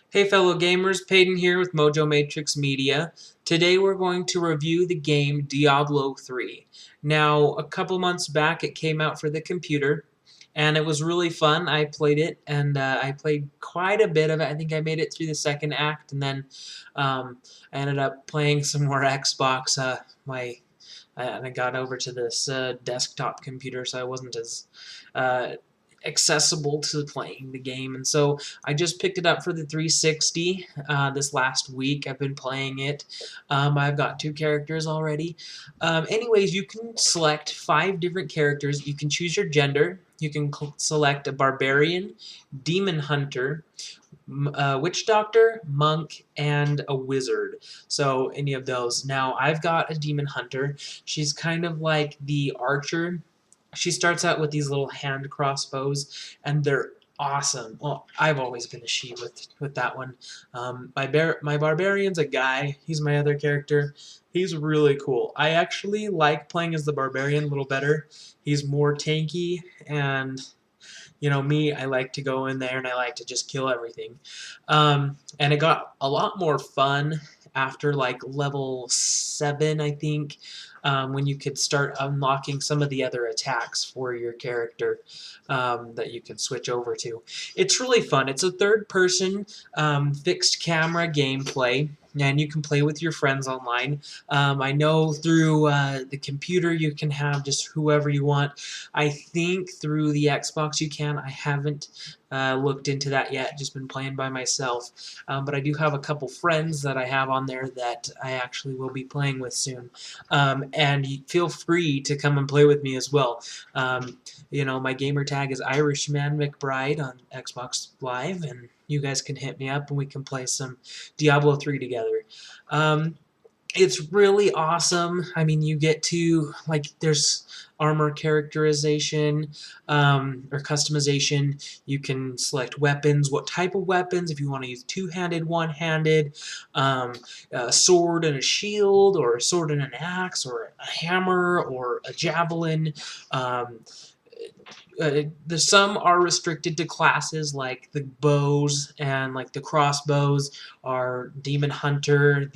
Hey fellow gamers, Peyton here with Mojo Matrix Media. Today we're going to review the game Diablo 3. Now, a couple months back it came out for the computer, and it was really fun. I played it, and I played quite a bit of it. I think I made it through the second act, and then I ended up playing some more Xbox. I got over to this desktop computer, so I wasn't as uh, accessible to playing the game, and so I just picked it up for the 360 this last week. I've been playing it. I've got 2 characters already. Anyways, you can select 5 different characters. You can choose your gender. You can select a barbarian, demon hunter, witch doctor, monk, and a wizard. So any of those. Now I've got a demon hunter. She's kind of like the archer. She starts out with these little hand crossbows, and they're awesome. Well, I've always been a she with that one. My barbarian's a guy. He's my other character. He's really cool. I actually like playing as the barbarian a little better. He's more tanky, and me, I like to go in there and I like to just kill everything. And it got a lot more fun after like level 7, I think, when you could start unlocking some of the other attacks for your character that you can switch over to. It's really fun. It's a third-person fixed camera gameplay, and you can play with your friends online. I know through the computer you can have just whoever you want. I think through the Xbox you can. I haven't looked into that yet, just been playing by myself. But I do have a couple friends that I have on there that I actually will be playing with soon. And feel free to come and play with me as well. My gamer tag is Irishman McBride on Xbox Live, and you guys can hit me up and we can play some Diablo 3 together. It's really awesome. I mean, you get to, there's armor characterization or customization. You can select weapons, what type of weapons, if you want to use two-handed, one-handed, a sword and a shield, or a sword and an axe, or a hammer, or a javelin. Some are restricted to classes like the bows, and like the crossbows are demon hunter,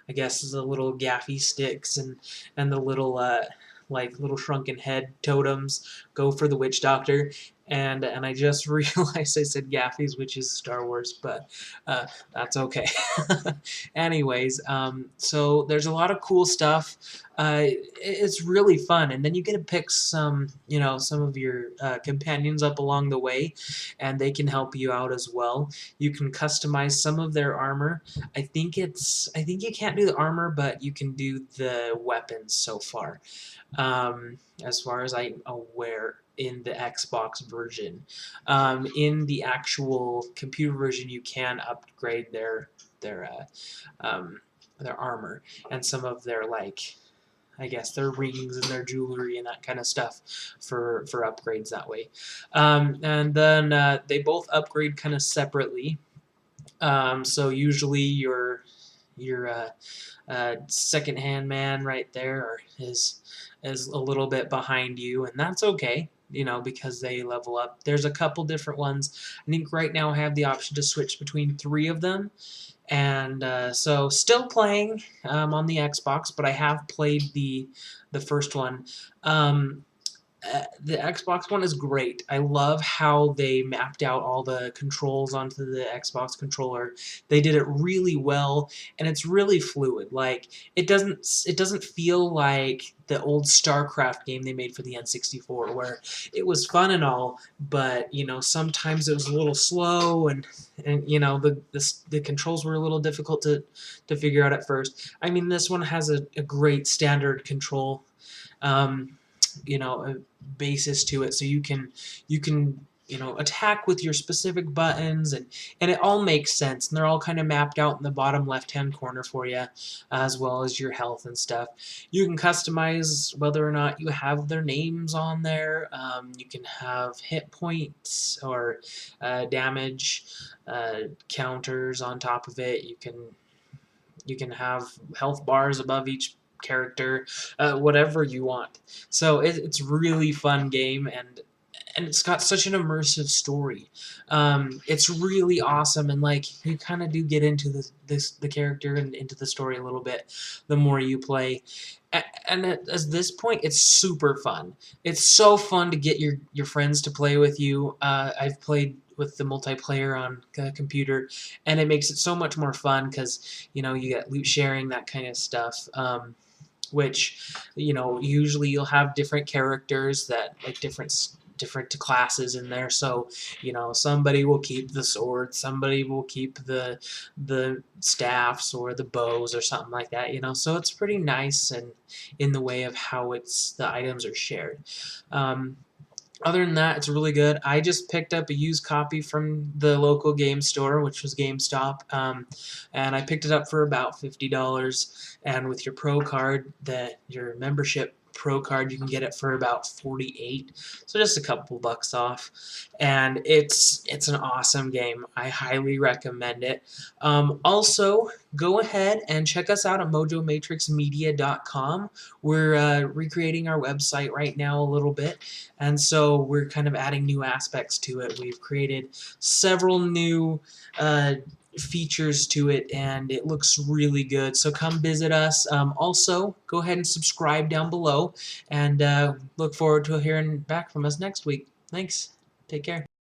I guess the little gaffy sticks and the little little shrunken head totems go for the witch doctor. And I just realized I said Gaffies, which is Star Wars, but that's okay. Anyways, so there's a lot of cool stuff. It's really fun, and then you get to pick some of your companions up along the way, and they can help you out as well. You can customize some of their armor. I think you can't do the armor, but you can do the weapons so far. As far as I'm aware, in the Xbox version. In the actual computer version, you can upgrade their armor and some of their I guess their rings and their jewelry and that kind of stuff for upgrades that way. And then they both upgrade kind of separately. So usually your second-hand man right there is a little bit behind you, and that's okay, because they level up. There's a couple different ones. I think right now I have the option to switch between 3 of them, and so still playing on the Xbox, but I have played the first one. The Xbox one is great. I love how they mapped out all the controls onto the Xbox controller. They did it really well, and it's really fluid. Like it doesn't feel like the old StarCraft game they made for the N64, where it was fun and all, but sometimes it was a little slow, and the controls were a little difficult to figure out at first. I mean, this one has a great standard control. A basis to it, so you can attack with your specific buttons, and it all makes sense, and they're all kind of mapped out in the bottom left hand corner for you, as well as your health and stuff. You can customize whether or not you have their names on there. You can have hit points or damage counters on top of it. You can have health bars above each character, whatever you want. So it's really fun game, and and it's got such an immersive story. It's really awesome, and like you kind of do get into the character and into the story a little bit the more you play. And at this point, it's super fun. It's so fun to get your friends to play with you. I've played with the multiplayer on a computer, and it makes it so much more fun because you get loot sharing, that kind of stuff. Which usually you'll have different characters that like different classes in there, so somebody will keep the sword, somebody will keep the staffs or the bows or something like that, so it's pretty nice and in the way of how the items are shared. Other than that, it's really good. I just picked up a used copy from the local game store, which was GameStop, and I picked it up for about $50. And with your Pro card, your membership Pro card, you can get it for about $48, so just a couple bucks off. And it's an awesome game. I highly recommend it. Also, go ahead and check us out at mojomatrixmedia.com. We're recreating our website right now a little bit, and so we're kind of adding new aspects to it. We've created several new features to it, and it looks really good. So come visit us. Also, go ahead and subscribe down below, and look forward to hearing back from us next week. Thanks. Take care.